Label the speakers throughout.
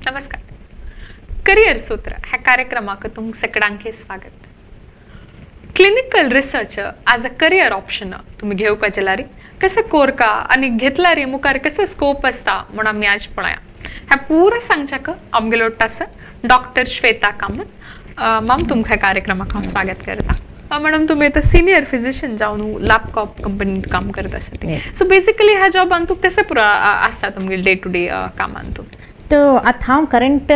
Speaker 1: नमस्कार. करिअर सूत्र ह्या कार्यक्रमाक तुमचं सगळ्यांचे स्वागत. Clinical research as a career option तुम्ही घेऊ का जलारी कसं कोरका आणि घेतलारी मुखार कसं स्कोप असता म्हणून आम्ही आज पळया ह्या पुरा सांगच्याक आमगेलो टास डॉक्टर श्वेता कामत मॅम तुमच्या कार्यक्रमाक स्वागत करता. मॅडम तुम्ही आता सिनियर फिजिशियन जाऊन लॅपटॉप कंपनीत काम करत असता. सो बेसिकली ह्या जॉबान तू कसं पुरा असता तुमगे डे टू डे कामान तू
Speaker 2: तो आता हांव करंट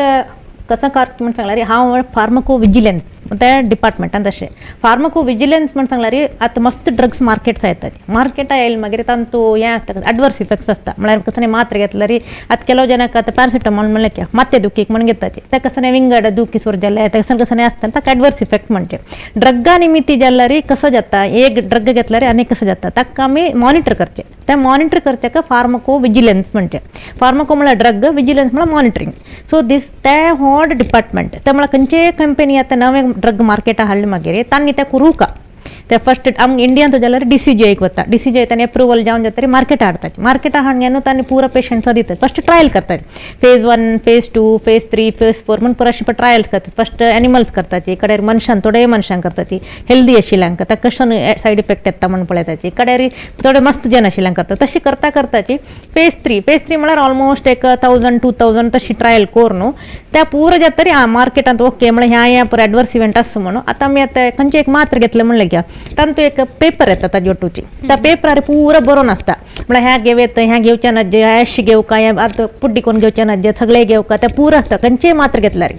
Speaker 2: कसं करता म्हण सांगल्यार हांव फार्माको विजिलन्स त्या डिपार्टमेंटान तशें फार्माको विजिलन्स म्हण सांगल्यार आतां मस्त ड्रग्स मार्केट्स येतात. मार्केटां येयले मागीर तांतू हें आसता एडवर्स इफेक्ट्स आसता म्हळ्यार कसं मात्रे घेतल्यार आतां केलो जनाक आतां पॅरासिटामॉल म्हणलें की मात्या दुखीक म्हण घेतात ते कसं विंगड दुखी सुरू जालें तें कसं आसता ताका एडवर्स इफेक्ट म्हणचे. ड्रग्गा निमित्ती जाल्यार कसं जाता एक ड्रग घेतल्यार आनी कसं जाता ताका आमी मॉनिटर करचें. तें मॉनिटर करचें फार्माको विजिलन्स म्हणचे. फार्माको म्हळ्यार ड्रग विजिलन्स म्हळ्यार मॉनिटरींग. सो दीस तें व्हड डिपार्टमेंट ते म्हळ्यार खंयचे कंपनी आतां नवे ड्रग मार्केटां हाडले मागीर तांणी तें करूंक ते फर्स्ट आमगे इंडियान जाल्यार DCGIक वता. DCGI तांणी एप्रुवल जावन जाता मार्केटां हाडतात. मार्केटां हाडून तांणी पुरो पेशंट्सां दितात. फर्स्ट ट्रायल करतात. फेज 1 फेज 2 फेज 3 फेज 4 म्हण पुरो ट्रायल्स करतात. फर्स्ट एनिमल्स करतात कडेर मनशां थोडे मनशांक करतात हेल्दी आशिल्ल्यांक ताका कशें सायड इफेक्ट येता म्हण पळयतात कडेर थोडे मस्त जन आशिल्ल्यांक करतात. तशें करता करताची फेज 3 म्हळ्यार ऑलमोस्ट एक 1000-2000 तशी ट्रायल कोर न्हू त्या पुरो जाता तरी मार्केटांत ओके म्हळ्यार ह्या पुरो एडवर्स इव्हेंट आसा म्हणून आतां आमी आतां खंयचे एक मात्र घेतलें म्हणलें की तांतू एक पेपर येता ताजे टूची त्या पेपरार पुरो बरोवन आसता म्हळ्यार ह्या घेवेत ह्या घेवचे नाजे ॲश घेवं काय आतां पुड्डी कोण घेवचे नाजे सगळे घेवं का तें पुरो आसता खंयचेय मात्र घेतल्यार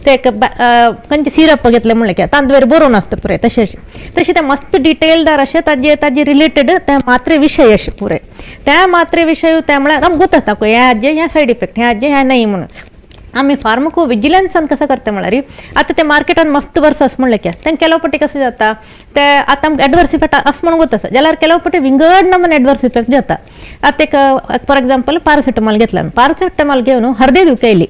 Speaker 2: ते एक खंयचे सिरप घेतले म्हणलें की तांतू बरोवन आसता पुरे तशें ते मस्त डिटेलदार अशें ताजे रिलेटेड त्या मात्रे विशय अशें पुरे त्या मात्रे विशय त्या म्हळ्यार आमकां गोत आसता ह्या हाजे ह्या सायड इफेक्ट ह्या हाजे ह्या नाही म्हणून आम्ही फार्माको विजिलन्सान कसं करता म्हळ्यार आतां ते मार्केटान मस्त वर्स आसा म्हणलें की तें केलो पटी कसं जाता ते आतां आमकां एडवर्स इफेक्ट आसा म्हणून गोत आसा जाल्यार केलो पटी विंगड नमून एडवर्स इफेक्ट जाता. आतां एक फॉर एग्जाम्पल पॅरासिटामॉल घेतला पॅरासिटामॉल घेवन हरदे दुखी येयली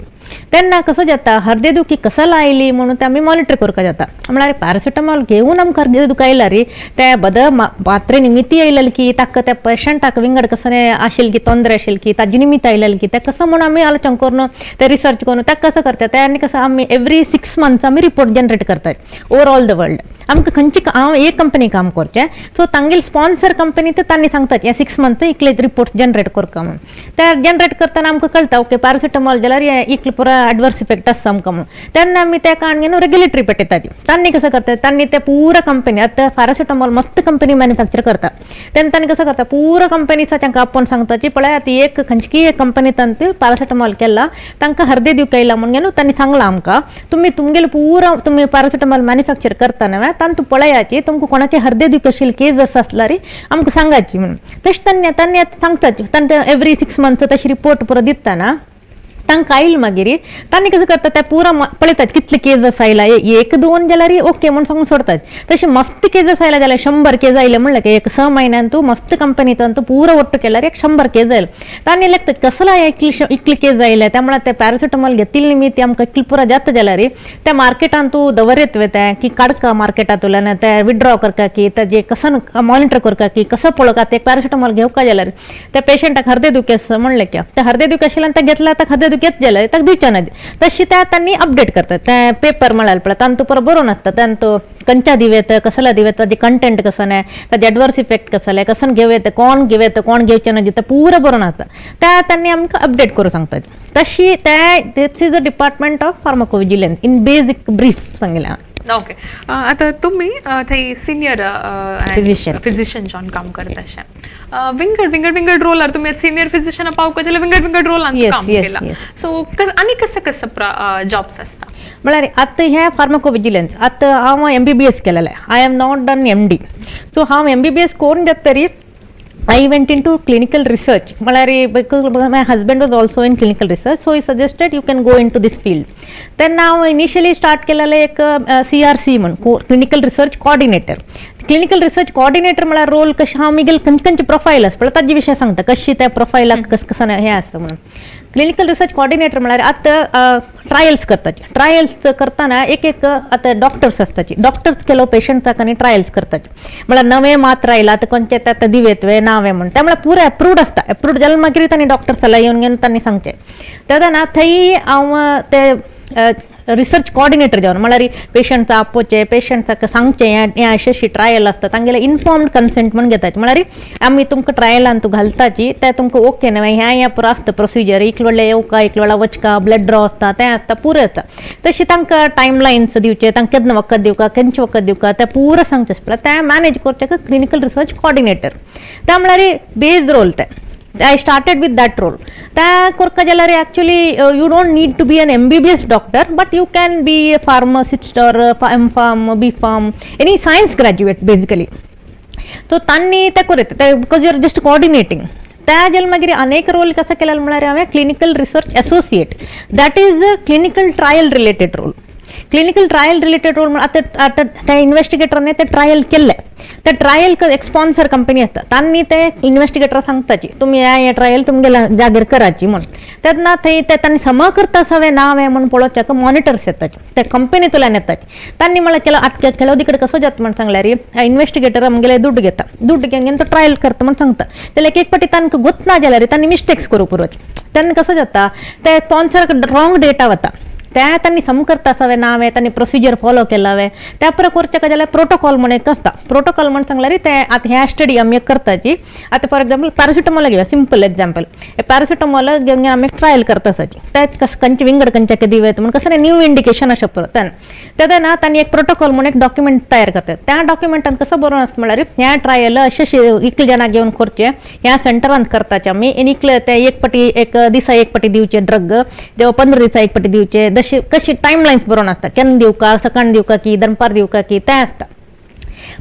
Speaker 2: तेन्ना कसं जाता हरदे दुखी कसं लायली म्हणून ते आमी मॉनिटर करपा जाता. म्हळ्यार पॅरासिटामॉल घेवन आमकां हरदे दुखी आयल्यार ते बदल मात्रे निमित्ती आयलेली की ताका त्या पेशंटाक विंगड कसं आशिल्ली की तोंदरे आशिल्ली की ताजे निमित्त आयलेली की ते कसं म्हणून आमी आलोचना करून ते रिसर्च करून ताका कसं करता ते आनी कसं आमी एवरी 6 मंथ्स आमी रिपोर्ट जनरेट करतात ओवरऑल द वर्ल्ड. आमकां खंयची हांव एक कंपनी काम करचें सो तांगेली स्पॉन्सर कंपनी तर तांणी सांगतात हे 6 मंथ इकले रिपोर्ट जनरेट करता म्हणून ते जनरेट करतना आमकां कळटा ओके पॅरासिटामॉल जाल्यार इकले पुरो एडवर्स इफेक्ट आसा आमकां म्हणून तेन्ना आमी त्या काणगेन रेग्युलेटरी पेटयतात. तांणी कसं करतात तांणी ते पुरो कंपनी आतां पॅरासिटामॉल मस्त कंपनी मॅन्युफॅक्चर करता तेन्ना तांणी कसं करता पुरो कंपनीचा तांकां आपोवन सांगताची पळय आतां एक खंयची एक कंपनी तांतू पॅरासिटामॉल केला तांकां हरदे दिवक येयला म्हणून तांणी सांगलां आमकां तुमगेले पुरो तुमी पॅरासिटामॉल मॅन्युफॅक्चर करता न्हय तांतू पळयाची तुमकां कोणाचे हरदे दुखी आशिल्ले केस आसा आसल्यार आमकां सांगाची म्हणून तशें तांणी सांगतात तांकां एवरी 6 मंथ तशी रिपोर्ट पुरो दितना तांकां आयले मागीर तांणी कसं करता ते पुरो पळयतात कितले केस आयला 1-2 जाल्यार ओके म्हणून सांगून सोडतात. तशें मस्त केस आयला जाल्यार 100 केस आयले म्हणलें की एक 6 म्हयन्यान तूं मस्त कंपनींतून तूं पुरो वट्ट केल्यार 100 केस आयले तांणी लेखतात कसला इकले केस आयले त्यामुळे ते पॅरासिटामॉल घेतिल्ले निमित्त आमकां इकले पुरो जाता जाल्यार त्या मार्केटान तूं दवरत वता की काडका मार्केटांतल्यान ते विड्रॉ करता की ताजे कसं मॉनिटर करता की कसं पळोवता ते पॅरासिटामॉल घेवका जाल्यार त्या पेशंटाक हरदे दुखी आसा म्हणलें की ते हरदे दुखी आशिल्ल्यान ते घेतला ताका हरदे घेत जाल्यार ताका दिवचे ना तशी त्या तांणी अपडेट करतात ते पेपर म्हळ्यार पळय तांतू पुरो बरोवन आसता तांतू खंयच्या दिवेत कसला दिवेत ताजे कंटेंट कसं नाही ताजे एडवर्स इफेक्ट कसं कसं घेवेत कोण घेवचे ना ते पुरो बरोवन आसता त्या तांणी आमकां अपडेट करूं सांगतात. तशी ते this is the department of pharmacovigilance in basic brief सांगलें.
Speaker 1: ओके आता तुम्ही थंय सिनियर फिजिशियन जावन काम करता अशें विंगड रोलार तुम्ही सिनियर फिजिशियन पावका जाल्यार विंगड रोलान काम केला. सो आनी कसं जॉब्स आसता
Speaker 2: म्हळ्यार आतां हें फार्माको विजिलन्स आतां हांव MBBS केलेलें I am not done MD. So हांव MBBS करून जाता तरी I went into clinical research. Because my husband was also in clinical research, so he suggested you can go into this field. Then now initially start केलेलं एक CRC म्हणून clinical research coordinator. Clinical research coordinator म्हळ्यार role कशें हांव मिगेल खंयची profile आसा पळय ताजे विशय सांगता कशी त्या प्रोफायलाक कसं हे आसता म्हणून क्लिनिकल रिसर्च कॉर्डिनेटर म्हळ्यार आतां ट्रायल्स करताचे. ट्रायल्स करताना एक आतां डॉक्टर्स आसताचे. डॉक्टर्स केलो पेशंट्साक आनी ट्रायल्स करताचे. म्हळ्यार नवे मात्र आयला आतां खंयचे आतां दिवेतवे नावे म्हण ते म्हळ्यार पुरो एप्रूव्ड आसता. एप्रूव्ड जालें मागीर तांणी डॉक्टर्साला येवन घेवन तांणी सांगचें. तेन्ना ना थंय हांव ते रिसर्च कॉर्डिनेटर जावन म्हळ्यार पेशंट्स आपोवचे, पेशंट्साक सांगचें हें अशी ट्रायल आसता तांगेले इन्फॉर्म्ड कन्सेंट म्हण घेताचे. म्हळ्यार आमी तुमकां ट्रायलान तूं घालताची ते तुमकां ओके न्हय हें पुरो आसता प्रोसिजर. इतलो वेळ येवका, इतलो वेळा वचका, ब्लड ड्रॉ आसता तें आसता पुरो आसता. तशें तांकां टायम लायन्स दिवचे, तांकां केन्ना वखद दिवका, खंयचें वखद दिवका तें पुरो सांगचें आसता. तें मॅनेज करचें क्लिनिकल रिसर्च कॉर्डिनेटर. ते म्हळ्यार बेज रोल ते. I started with that role. त्या करता जाल्यार actually you don't need to be an MBBS doctor, but you can be a pharmacist or M.Pharm, B.Pharm, any science graduate basically. So तांणी ते करता ते because you are just coordinating. त्या जाल्यार मागीर अनेक रोल कसो केलेलो म्हळ्यार हांवें clinical research associate. That is clinical trial related role. Clinical trial related role आता त्या इन्व्हेस्टिगेटरने ते ट्रायल केले. ते ट्रायल एक स्पॉन्सर कंपनी असता. तांणी ते इन्व्हेस्टिगेटर सांगताची तुम्ही हे ट्रायल तुमगेल्या जागेर कराची म्हणून. तेन्ना थंय ते तांणी समा करता सवे नाव हे म्हणून पळोवच्याक मॉनिटर्स येताचे. ते कंपनीतल्यान येताचे. तांणी म्हळ्यार केलो कडेन कसो जाता म्हण सांगल्यार इन्व्हेस्टिगेटर आमगेले दुड्ड घेता. दुड्ड घेवन तो ट्रायल करता म्हण सांगता. जाल्यार एक पाटी तांकां गोत ना जाल्यार तांणी मिस्टेक्स करूं पुरोचे. तेन्ना कसो जाता ते स्पॉन्सराक रॉंग डेटा वता. त्या तांणी सम करता सवे नावे तांणी प्रोसिजर फॉलो केला हांवें त्या पर करचें जाल्यार प्रोटोकॉल म्हण एक आसता. प्रोटोकॉल म्हण सांगल्यार ते आतां ह्या स्टडी आमी करताची. आतां फॉर एक्झाम्पल पॅरासिटामॉल घेवया सिंपल एक्झाम्पल. पॅरासिटामॉल घेवन आमी ट्रायल करताची. ते खंयचे विंगड खंयचे दिवेत म्हण कसं न्यू इंडिकेशन अशें परत तेन्ना ना तांणी एक प्रोटोकॉल म्हण एक डॉक्युमेंट तयार करतात. त्या डॉक्युमेंटान कसं बरोवन आसता म्हळ्यार ह्या ट्रायल अशें इतले जाणां घेवन करचे, ह्या सेंटरांत करताचे आमी इतले ते एक पाटी एक दिसा एक पाटी दिवचे ड्रग, देव 15 दिसा एक पाटी दिवचे. कशी टायमलायन्स बरोवन आसता. केन्ना दिवका, सकाळ दिवका की दनपार दिवका की तें आसता.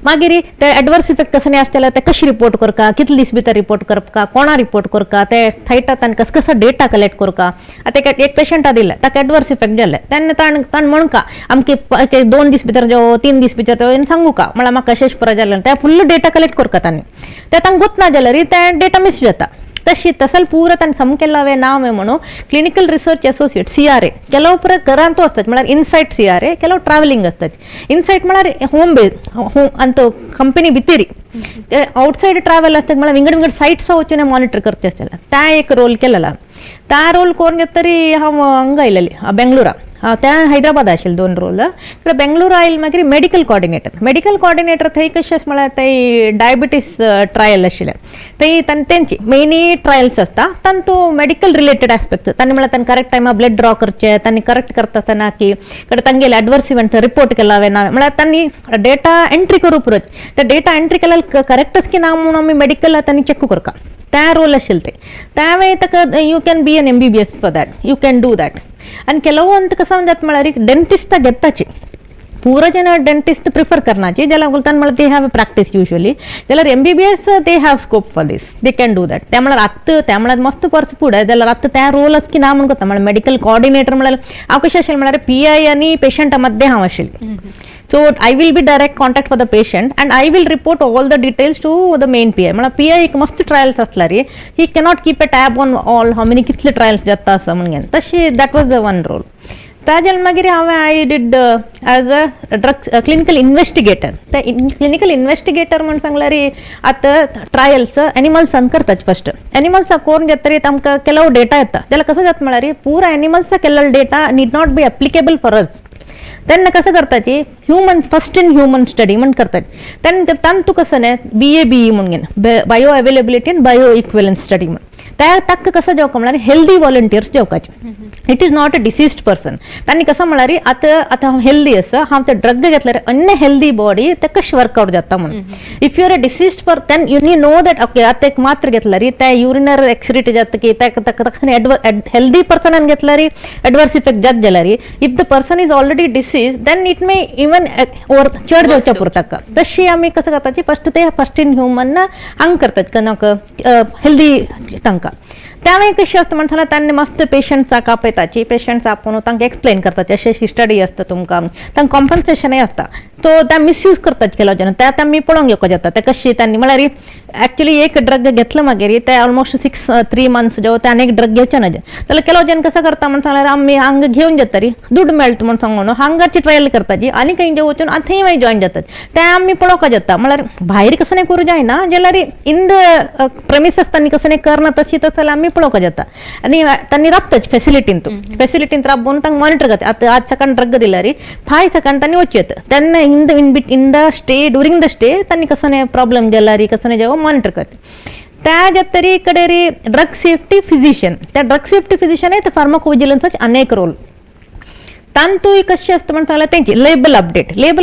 Speaker 2: मागीर ते एडवर्स इफेक्ट कसं आसता जाल्यार ते कशी रिपोर्ट करता, कितले दीस भितर रिपोर्ट करता, कोणा रिपोर्ट करता, ते थंयटा तांणी कसो कसो डेटा कलेक्ट करता. आतां एक पेशंटा दिले ताका एडवर्स इफेक्ट जाले तेन्ना ताण म्हणका आमके 2 दीस भितर जावं 3 दीस भितर जावं सांगू का म्हळ्यार म्हाका अशें पुरो जालें. ते फुल्ल डेटा कलेक्ट करता तांणी. ते तांकां गोत ना जाल्यार ते डेटा मिस जाता. तशी तसल पूरा तांणी सम केला हांवें नाव म्हणून क्लिनिकल रिसर्च एसोसिएट CRA. ಕೆಲವು ಪುರ ಕರಾಂತೂ ಆಸ್ತದೆ म्हळ्यार इनसाइट CRA, ಕೆಲವು ट्रॅव्हलिंग आसतात. इनसाइट म्हळ्यार होम बेस अंत कंपनी भितरी. आउटसाइड ट्रॅव्हल आसतात म्हळ्यार विंगड साइट्स वचून मॉनिटर करचे आसता. त्या एक रोल केलेला. त्या रोल करून घेत तरी हांव हांगा आयलेली बेंगलोरा. त्या हैदराबाद आशिल्ले 2 रोल. इकडे बेंगलोर आयल मागीर मेडिकल कॉर्डिनेटर थंय कशें आसा म्हळ्यार थंय डायबिटीस ट्रायल आशिल्ले. थंय तेंची मेनी ट्रायल्स आसता. तांतू मेडिकल रिलेटेड एस्पेक्ट्स तांणी म्हळ्यार तांणी करेक्ट टायमार ब्लड ड्रॉ करचे, तांणी करेक्ट करता आसतना की तांगेले एडवर्स इव्हेंट रिपोर्ट केला हांवें नाव म्हळ्यार तांणी डेटा एंट्री करूं पुरोच. ते डेटा एंट्री केल्यार करेक्टच की ना म्हणून आमी मेडिकल तांणी चेक करता. त्या रोल आशिल्ले ते. त्यावेळी ताका you can be an MBBS for that. You can do that. आनी ಕೆಲವೊಂದು कसं जाता म्हळ्यार डेंटिस्ट घेताचे. पूरा जन डेंटिस्ट प्रिफर करनाची जाल्यार बोलतात म्हळ्यार दे हॅव प्रॅक्टिस युजली जाल्यार MBBS they have scope for this. They can do that. त्या म्हळ्यार आत्ता त्या म्हळ्यार मस्त परस पुढे जाल्यार आत्ता त्या रोलच की ना म्हणून करता म्हळ्यार मेडिकल कॉर्डिनेटर म्हळ्यार हांव कशें आशिल्लें म्हळ्यार PI आनी पेशंटा मध्य हांव आशिल्लें. So I will be direct contact for the patient and I will report all the details to the main PI. म्हळ्यार PI एक मस्त ट्रायल्स आसला रे. He cannot keep a tab on all how many कितले trials जाता आसा म्हणून तशी that was the one role. ताजेल मागीर हांवें I did as a drugs clinical investigator. ते क्लिनिकल इन्व्हेस्टिगेटर म्हण सांगल्यार आतां ट्रायल्स एनिमल्सान करतात. फर्स्ट एनिमल्साक करून घेत तरी आमकां केलो डेटा येता जाल्यार कसो जाता म्हळ्यार पुरा एनिमल्साक केल्लो data need not be applicable for us. तेन्ना कसं करताची human first in human study म्हण करतात. तेन्ना तांतू कसं न्हय BABE म्हणून bioavailability and bioequivalence study म्हण ताका कसं जेवका म्हळ्यार हेल्दी वॉलंटियर्स जेवपाचे. It is not a diseased person. तांणी कसं म्हळ्यार आतां हांव हेल्दी आसा हांव ते ड्रग घेतल्यार अन्य हेल्दी बॉडी ते कशें वर्कआउट जाता म्हणून. If you are a diseased person you नी नो दॅट ओके आतां एक मात्र घेतल्यार ते युरिनर एक्सिडिटी जाता की हेल्दी पर्सनान घेतल्यार एडवर्स इफेक्ट जात जाल्यार if the person is already disease then it may even over चड जावच्या पुरो ताका. तशी आमी कसं करताची फर्स्ट इन ह्युमन हांग करतात हेल्दी तांकां. त्यावेळी कशी असतं म्हणटा तांणी मस्त पेशंट्साक आपयताची. पेशंट्स आपोवन तांकां एक्सप्लेन करताची अशी अशी स्टडी आसता तुमकां तांकां कॉम्पन्सेशनय आसता. तो त्या मिसयूज करतात केलो जण त्या आमी पळोवंक येवको जाता ते कशी त्यांनी म्हळ्यार ऍक्च्युली एक ड्रग घेतलं मागीर ते ऑलमोस्ट 3 months जेव्हा ते आनी एक ड्रग घेवचे ना जाल्यार केलो जण कसं करता म्हणून सांगल्यार आमी हांगा घेवन जाता री दूड मेळटा म्हणून सांगून हांगाची ट्रायल करता जी आनी खंय वचून थंय मागीर जॉईन जातात ते आमी पळोवका जाता म्हळ्यार भायर कसं नाही करूं जायना जाल्यार इन द प्रेमिसस त्यांनी कसं नाही करना तशी तसं आमी पळोवका जाता आनी त्यांनी राबताच फॅसिलिटीन राबून तांकां मॉनिटर करता आतां आज सकाळ ड्रग दिला री 5 seconds त्यांनी वचयत तेन्ना in the stay during the stay त्यांनी कसं नाही प्रॉब्लेम जाला री कसं नाही जेव्हा मॉनिटर करते त्या तरी कडे री ड्रग सेफ्टी फिजिशियन त्या ड्रग सेफ्टी फिजिशियन आहे तर फार्माकोविजिलन्सचे अनेक रोल तांतूय कशी असतं म्हणून सांगल्यार तेंची लेबल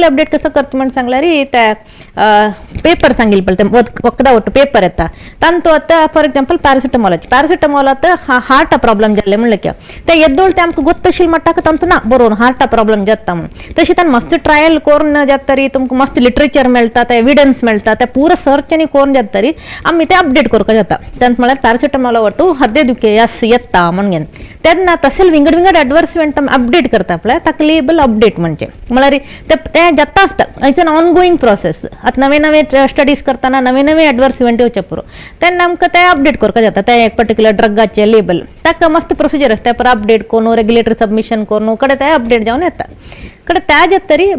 Speaker 2: अपडेट कसं करता म्हणून सांगल्यार त्या पेपर सांगिल्ले पळय ते वखदां वट्ट पेपर येता तांतू आतां फॉर एग्जाम्पल पॅरासिटामॉल आतां हार्टा प्रॉब्लम जाल्ले म्हणलें की ते येद्दोळ ते आमकां गोत्तशील मट्टाक तांतू ना बरोवन हार्टा प्रॉब्लम जाता म्हणून तशी तांणी मस्त ट्रायल करून जाता तरी तुमकां मस्त लिटरेचर मेळटा ते एविडन्स मेळटा ते पूरा सर्च आनी करून जाता तरी आमी ते अपडेट करपाक जाता तांत म्हळ्यार पॅरासिटामॉल वट्टू हद्दे दुखे येता म्हणून तेन्ना तशें विंगड एडवर्स इव्हेंट आमी अपडेट करता पळय ताका लेबल अपडेट म्हणजे म्हळ्यार ते जाता आसता इट्स एन ऑनगोईंग प्रोसेस आतां नवे स्टडीज करतना नवे एडवर्स इव्हेंट येवचे पुरो तेन्ना आमकां ते अपडेट करपाक जाता ते एक पर्टिक्युलर ड्रगाचे लेबल ताका मस्त प्रोसिजर आसता पर अपडेट करून रेग्युलेटरी सबमिशन करून कडे ते अपडेट जावन येता कडे त्या तरी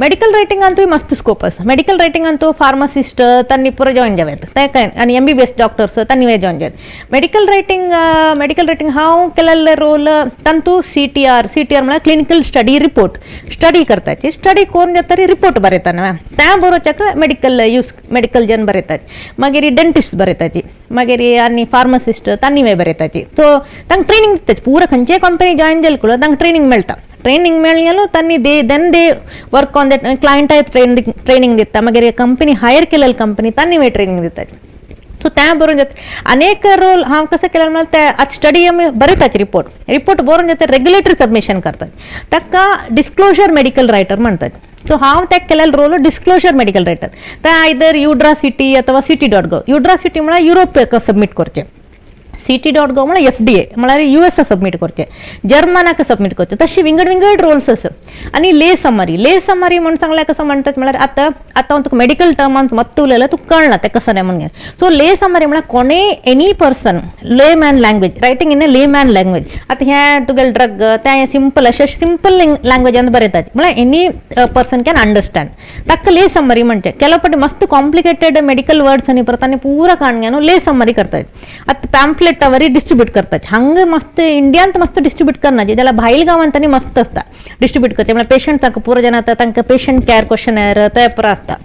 Speaker 2: मेडिकल रायटिंगांतूय मस्त स्कोप आसा मेडिकल रायटिंगांतू फार्मासिस्ट तांणी पुरो जॉईन जावेत ते काय आनी MBBS डॉक्टर्स तांणी जॉईन जावेत मेडिकल रायटिंग हांव केलेले रोल तांतू CTR म्हळ्यार क्लिनिकल स्टडी करताची स्टडी करून जाता तरी रिपोर्ट बरयता न्हय त्या बरोवच्याक मेडिकल जन बरयतात मागीर डेंटिस्ट बरयताची मागीर आनी फार्मासिस्ट तांणी बरयताची सो तांकां ट्रेनिंग दिताची पुरो खंयचेय कंपनी जॉईन जाले कळो तांकां ट्रेनिंग मेळटा ट्रेनिंग मेळ्ळेलो तांणी दे वर्क ऑन दॅट क्लायंटाय ट्रेनिंग दिता मागीर कंपनी हायर केलेली कंपनी तांणी ट्रेनिंग दिताची सो त्या बरोवन जाता अनेक रोल हांव कसं केलें म्हळ्यार ते आतां स्टडी आमी बरयताची रिपोर्ट बरोवन जाता रेग्युलेटरी सबमिशन करतात ताका डिस्क्लोजर मेडिकल रायटर म्हणटात सो हांव तेका केलेलो रोल डिस्क्लोजर मेडिकल रायटर ते आयदर युड्रासिटी अथवा CT.gov युड्रासिटी म्हळ्यार युरोप सबमीट करचें CT.gov म्हळ्यार FDA म्हळ्यार US सबमीट करचे जर्मनाक सबमीट करचे तशी विंगड रोल्स आसा आनी ले समरी म्हणून सांगल्यार कसं म्हणटात म्हळ्यार आतां तुका मेडिकल टर्मांत मत्त उलयल्यार तुका कळना ते कसं नाही म्हणून सो ले समरी म्हळ्यार कोणे एनी पर्सन ले मॅन लँग्वेज रायटिंग इन ए ले मॅन लँग्वेज आतां हें तुगेलें ड्रग तें सिंपल अशें सिंपल लँग्वेजान बरयतात म्हळ्यार एनी पर्सन कॅन अंडरस्टँड ताका ले समरी म्हणचे केलो पट मस्त कॉम्प्लिकेटेड मेडिकल वर्ड्स आनी परत आनी पुरा काणग्यान ले समरी करतात आतां पॅम्पलेट वरी डिस्ट्रीब्यूट करतात हांगा मस्त इंडियात मस्त डिस्ट्रीब्यूट करनाचे जाल्यार भायल गांवांत तांणी मस्त आसता डिस्ट्रीब्यूट करचे म्हळ्यार पेशंट तांकां पुरो जाणा तांकां पेशंट केअर क्वेश्चनर ते पुरो आसता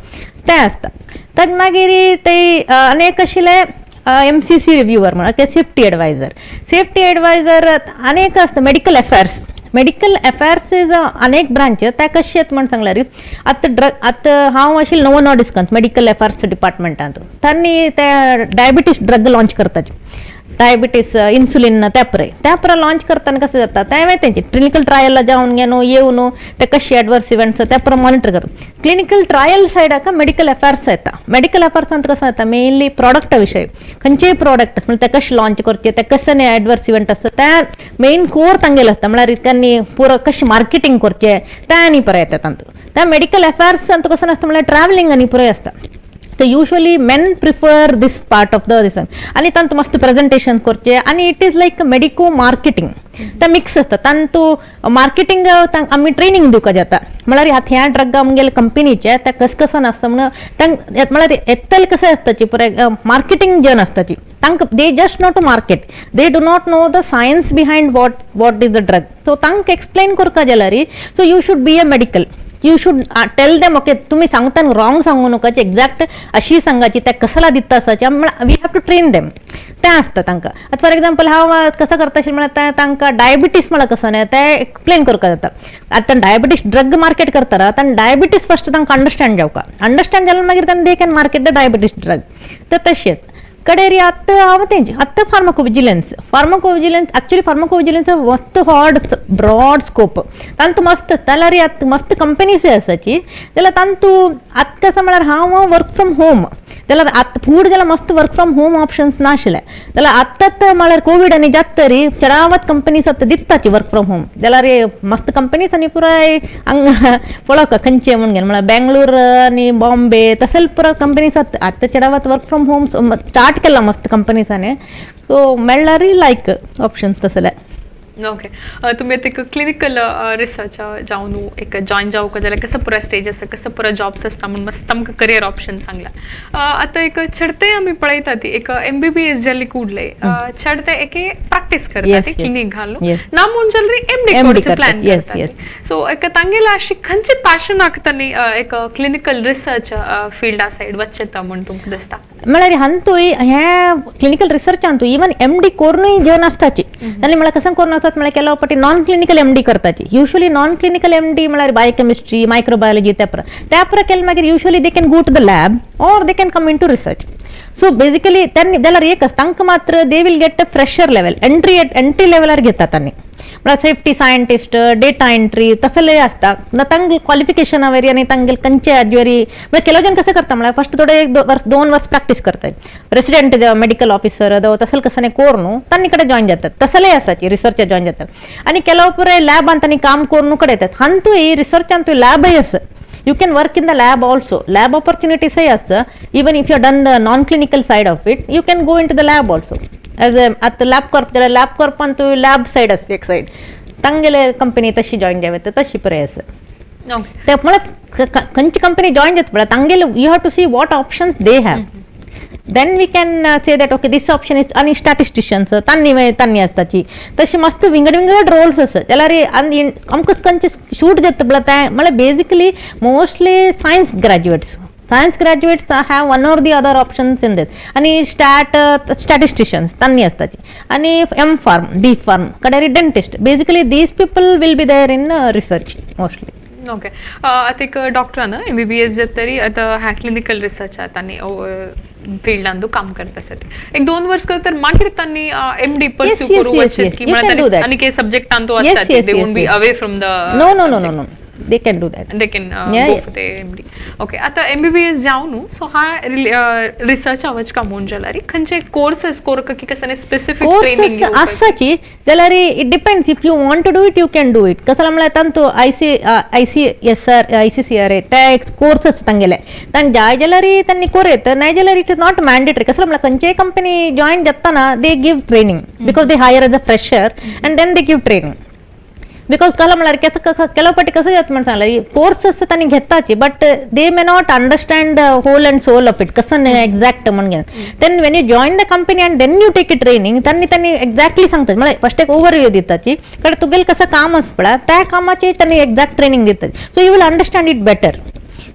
Speaker 2: ते आसता ताजे मागीर ते अनेक आशिल्ले MCC रिव्ह्यूअर म्हणून सेफ्टी एडवायझर अनेक आसता मेडिकल अफेअर्स इज अनेक ब्रांच त्या कशी आहेत म्हणून सांगल्यार आतां हांव आशिल्लें नवो नॉर्डिस्कांत मेडिकल अफेअर्स डिपार्टमेंटांत तांणी ते डायबिटीस ड्रग लॉन्च करताचे डायबिटीस इन्सुलिन त्या पुरा लॉन्च करताना कसं जाता ते तेंची क्लिनिकल ट्रायलला जावन येवन ते कशी एडवर्स इव्हेंट्स त्या पुरा मॉनिटर करता क्लिनिकल ट्रायल सायडाक मेडिकल अफेअर्स येता मेडिकल अफेअर्सांत कसं जाता मेनली प्रॉडक्टा विशयी खंयचेय प्रॉडक्ट म्हणजे ते कशें लॉन्च करचे ते कसं एडवर्स इव्हेंट आसता त्या मेन कोर तांगेलो आसता म्हळ्यार त्यांनी पुरो कशें मार्केटिंग करचें ते आनी पुरो येता तांतूं त्या मेडिकल अफेअर्सांत कसं आसता म्हळ्यार ट्रॅव्हलिंग आनी पुरो आसता So usually men prefer this part of the reason आणि तांतू मस्त प्रेझेंटेशन करचे आणि it is like medico marketing ते मिक्स असतं तांतू मार्केटिंग आम्ही ट्रेनिंग दिवका जाता म्हळ्यार ह्या ड्रग आमगेले कंपनीचे ते कसं नासता म्हणून म्हळ्यार येतले कशें आसताची पुरे मार्केटिंग जन आसताची तांकां they just know to market they do not know the science behind what is the drug so तांकां एक्सप्लेन करता जाल्यार so you should be a medical you should tell them okay तुम्ही सांगता रॉंग सांगू नकाचे exact अशी सांगायची त्या कशाला दिता आसाची we have to train them ते आसता तांकां आतां फॉर एग्जाम्पल हांव कसं करता आशिल्लें म्हळ्यार तांकां डायबिटीस म्हळ्यार कसं न्हय ते एक्सप्लेन करता जाता आतां डायबिटीस ड्रग मार्केट करता तांकां डायबिटीस फर्स्ट तांकां अंडरस्टँड जावका अंडरस्टँड जाल्यार मागीर तांकां they can market the diabetes drug तर तशेंच कडेरी आत्ता हांव तेंची आत्ता फार्माकोविजिलन्स ॲक्च्युली फार्माकोविजिलन्स मस्त हॉड ब्रॉड स्कोप तांतू मस्त जाल्यार आतां मस्त कंपनीज आसाची जाल्यार तांतू आतां कसा म्हळ्यार हांव वर्क फ्रॉम होम जाल्यार आतां फूड जाल्यार मस्त वर्क फ्रॉम होम ऑप्शन्स नाशिल्ले जाल्यार आत्तां म्हळ्यार कोवीड आनी जाता तरी चडावत कंपनीज आतां दिताची वर्क फ्रॉम होम जाल्यार मस्त कंपनीज आनी पुराय पळोवका खंयचे म्हण घेवन म्हळ्यार बेंगलोर आनी बॉम्बे तसले पुरा कंपनीज आतां चडावत वर्क फ्रॉम होम स्टार्ट केला मस्त कंपनीसांनी सो मेळ्ळ्यार लायक ऑप्शन्स तसले
Speaker 1: ओके तुम्ही आता एक क्लिनिकल रिसर्च जाऊन एक जॉईन जावं जाल्यार कसं पुरा स्टेज आसा कसं पुरा जॉब्स आसता म्हणून मस्त आमकां करियर ऑप्शन सांगला आता एक चढते आमी पळयता ती एक MBBS जाल्ली कुडले चढते एक प्रॅक्टिस करता ती क्लिनिक घालून ना म्हणून जाल्यार MD कोर्स प्लॅन करता सो एक तांगेला अशी खंयची पॅशन आखतानी एक क्लिनिकल रिसर्च फील्डा सायड वचता म्हणून तुमकां दिसता
Speaker 2: म्हळ्यार हांतूय हे क्लिनिकल रिसर्चांतूय इवन MD कोरूनय जन आसताची जाल्यार म्हळ्यार कसं कोरून आसतात म्हळ्यार केलो फावटी नॉन क्लिनिकल MD करताची युजली नॉन क्लिनिकल MD म्हळ्यार बायोकेमिस्ट्री मायक्रोबायोलॉजी त्या पुरा केलें मागीर usually they can go to the lab or they can come in to research so basically त्यांनी जाल्यार एकच तांकां मात्र they will get a fresher level entry लेवलार घेतात तांणी म्हळ्यार सेफ्टी सायंटिस्ट डेटा एंट्री तसले आसता तांगे क्वॉलिफिकेशना वरी आनी तांगे खंयचे आजवेरी म्हणजे केलो जन कसं करता म्हळ्यार फस्ट थोडे 2 वर्स प्रॅक्टीस करतात रेसिडेंट मेडिकल ऑफिसर तसले कसं कोर न्हू तांनी कडेन जॉईन जातात तसले आसाची रिसर्च जॉईन जातात आनी केलो पुराय लॅबान तांणी काम करून कडेन येतात हांतूय रिसर्चांतूय लॅबय आसा you can work in the lab also lab opportunities hai asta even if you have done the non clinical side of it you can go into the lab also as a at the lab corp antu lab side as एक side tangele company तशी join जावे तशी पर्याय आसा ते मला खंयची company join जाता पळय तांगेले you have to see what options they have then we can say that okay this option is आणि स्टॅटिस्टिशियन्स तांणी आसताची तशी मस्त विंगड रोल्स आसा जाल्यार आमकां खंयचे शूट जाता पळय ते म्हळ्यार basically mostly science graduates have one or the other options in this आणि स्टॅटिस्टिशियन्स तांणी आसताची आणि M Pharm D Pharm कडेरी dentist basically these people will be there in research mostly
Speaker 1: okay आता एक डॉक्टरान MBBS तरी आता ह्या क्लिनिकल रिसर्चात आणि फील्डांतू काम करता आसत एक 2 वर्स तर मागीर तांणी MD परस्यू करू वचत की म्हळ्यार आनी के सब्जेक्टांतू आसतात they won't be away from the
Speaker 2: no they can do that
Speaker 1: they can go for the MD okay आता MBBS जाऊ नु सो हा रिसर्च आवच का म्हणून जाल्यार खंयचे कोर्सेस कोरका की कसने स्पेसिफिक ट्रेनिंग
Speaker 2: आसाची जाल्यार it depends if you want to do it you can do it कसला म्हळ्यार तांतू ICCR ते कोर्सेस तांगेले तांणी जाय जाल्यार तांणी कोरेत नाय जाल्यार इट इज नॉट मॅन्डेटरी कसला म्हळ्यार खंयचे कंपनी जॉईन जाताना they give training because they hire as a fresher and then they give training because कला म्हळ्यार केलो फावटी कसं जाता म्हणून सांगल्यार कोर्स आसता तांणी घेताची but they may not understand whole and sole of it कसं एक्झॅक्ट म्हणून घेवन then when you join the company and then you take it training तांणी एक्झॅक्टली सांगतात म्हळ्यार फस्ट एक ओवरव्यू दिताची कारण तुगेलें कसं काम आसा पळय त्या कामाची तांणी एक्झॅक्ट ट्रेनिंग दितात so you will understand it better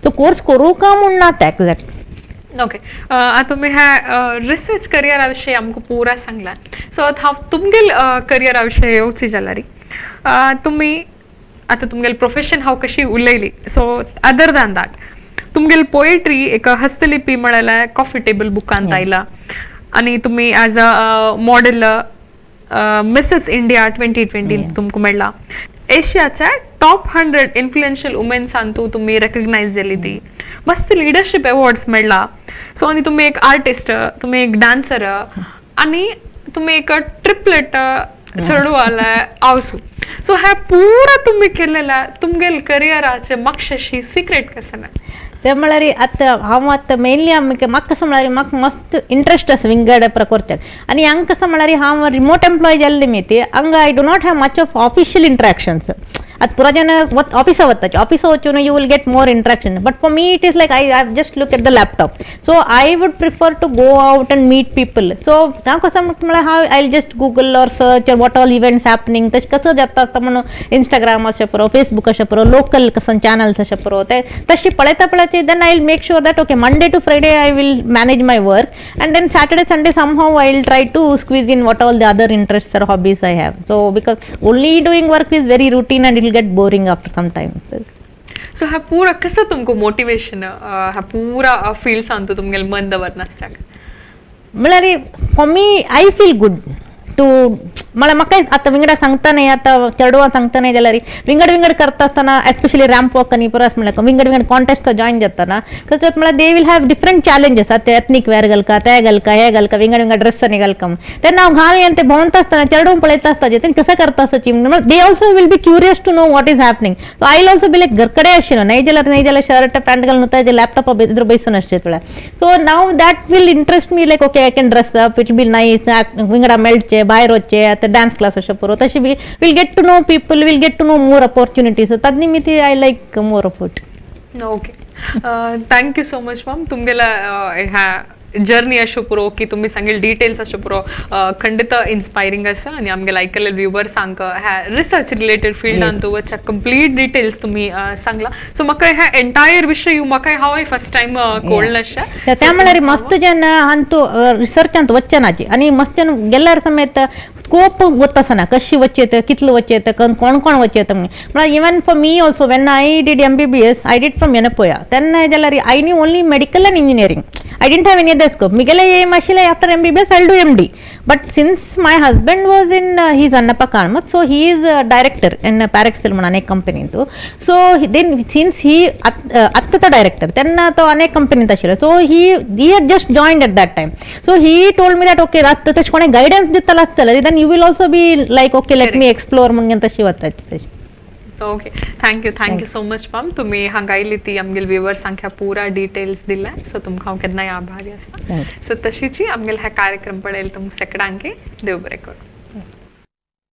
Speaker 2: तो कोर्स करूं का म्हूण ना ते एक्झॅक्ट
Speaker 1: ओके आता तुम्ही ह्या रिसर्च करियरा विषयी आमकां पुरा सांगला सो हांव तुमगेल करियरा विषयी येवची जाल्यार तुम्ही आता तुमगेल प्रोफेशन हांव कशी उलयली सो अदर दॅन दॅट तुमगेल पोएट्री एक हस्तलिपी म्हळ्यार कॉफी टेबल बुकांत आयला आनी तुमी as a model Mrs India 2020 तुमकां मेळ्ळा एशियाच्या टॉप 100 इन्फ्लुएन्शियल वुमेन्सांतू तुम्ही रेकग्नायज जाली ती मस्त लिडरशिप अवॉर्ड्स मेळ्ळा सो आनी तुमी एक आर्टिस्ट तुमी एक डान्सर आनी तुमी एक ट्रिपलेट चेडवाला आवसू सो हे पुरा तुम्ही केलेला तुमगेल करियराचे मागशेशी सिक्रेट कसं ना
Speaker 2: ते म्हळ्यार आतां हांव आतां मेनली म्हाका कसं म्हळ्यार म्हाका मस्त इंट्रस्ट आसा विंगड प्रकारच्याक आनी हांगा कसं म्हळ्यार हांव रिमोट एम्प्लॉय जाल्लें न्ही ती हांगा I do not have much of official interactions आतां पुरा जेन्ना ऑफिसा वताचे ऑफिसा वचून you will get more interaction but for me it is like I have just look at the laptop so I would prefer to go out and meet people so हांव कसं म्हळ्यार हांव I just Google or search what all events happening तशें कसं जाता आसता म्हणून Instagram अशें पुरो फेसबूक अशें पुरो लोकल कसं चॅनल्स अशें पुरो ते तशी पळयता then I will make sure that okay Monday to Friday I will manage my work and then Saturday Sunday somehow I will try to squeeze in what all the other interest or hobbies I have so because only doing work is very routine and it will get boring after sometimes
Speaker 1: so हा पूरा कसं तुमको motivation हा पूरा field सांगतो तुमगेल मन दवर नासता
Speaker 2: म्हळ्यार for me I feel good to मला म्हाका आतां विंगडा सांगता न्ही आतां चेडवां सांगता न्ही जाल्यार विंगड करता आसतना एस्पेशली रॅम्प वॉक आनी परस म्हळ्यार विंगड कॉन्टेस्ट जॉइन जाताना कसं म्हळ्यार they will have different challenges आतां एथनीक वेअर घालका ते घालका हे घालका विंगड ड्रेस आनी घालका तेन्ना हांव घालून ते भोंवता आसतना चेडवां पळयता आसता तें कसं करता आसता चिम they also will be curious to know what is happening so I also be like घरकडे आशिल्लो नाही जाल्यार शर्ट पॅन्ट घालून ताजे लॅपटॉप एद्र बसून आसचे तुळ्या so now that will interest me like okay I can dress up it be nice विंगडा मेळचे भायर वचचे आतां डान्स क्लास अशें पुरो तशें be will get to know people will get to know more opportunities तद निमित्त I like more of it.
Speaker 1: Okay thank you so much ma'am तुमगेला ह्या जर्नी अशें पुरो की तुम्ही सांगेल डिटेल्स अशें पुरो खंडित इन्स्पायरींग आसा आनी आमगेले आयकल्ले व्ह्युअर्सांक ह्या रिसर्च रिलेटेड फिल्डान तूं वच्चा कंप्लीट डिटेल्स तुम्ही सांगला सो म्हाका ह्या एंटायर विशय म्हाका हांव फर्स्ट टायम कळ्ळें अशें
Speaker 2: त्या म्हळ्यार मस्त जेन्न हांव तूं रिसर्चांत वच्चनाची आनी मस्त गेल्यार समेत स्कोप वतासना कशी वचेत कितलो वचेत कोण वचेत म्हळ्यार even for me also when I did MBBS I did from Yenepoya तेन्ना जाल्यार I knew only medical and engineering I didn't have any other scope मिगेले एम आशिल्ले after MBBS I'll do MD but since my husband was in his Annappa Kanmat so he is a director in Paraxel म्हणून अनेक कंपनींत so then since he आत्ता director तेन्ना तो अनेक कंपनींत आशिल्लो so he had just joined at that time so he told me that okay आत्ता तशें कोणें गायडन्स दितलो आसतलें then you will also be like okay let me explore म्हणून तशी वताची.
Speaker 1: Okay thank you so much ma'am तुम्ही हांगा आयली ती आमगेल व्ह्युअर्सांक ह्या पुरा डिटेल्स दिल्या सो तुमकां हांव केन्नाय आभारी आसता सो तशीच आमगेल ह्या कार्यक्रम पळयले तुमकां सगळ्यांक देव बरें करूं.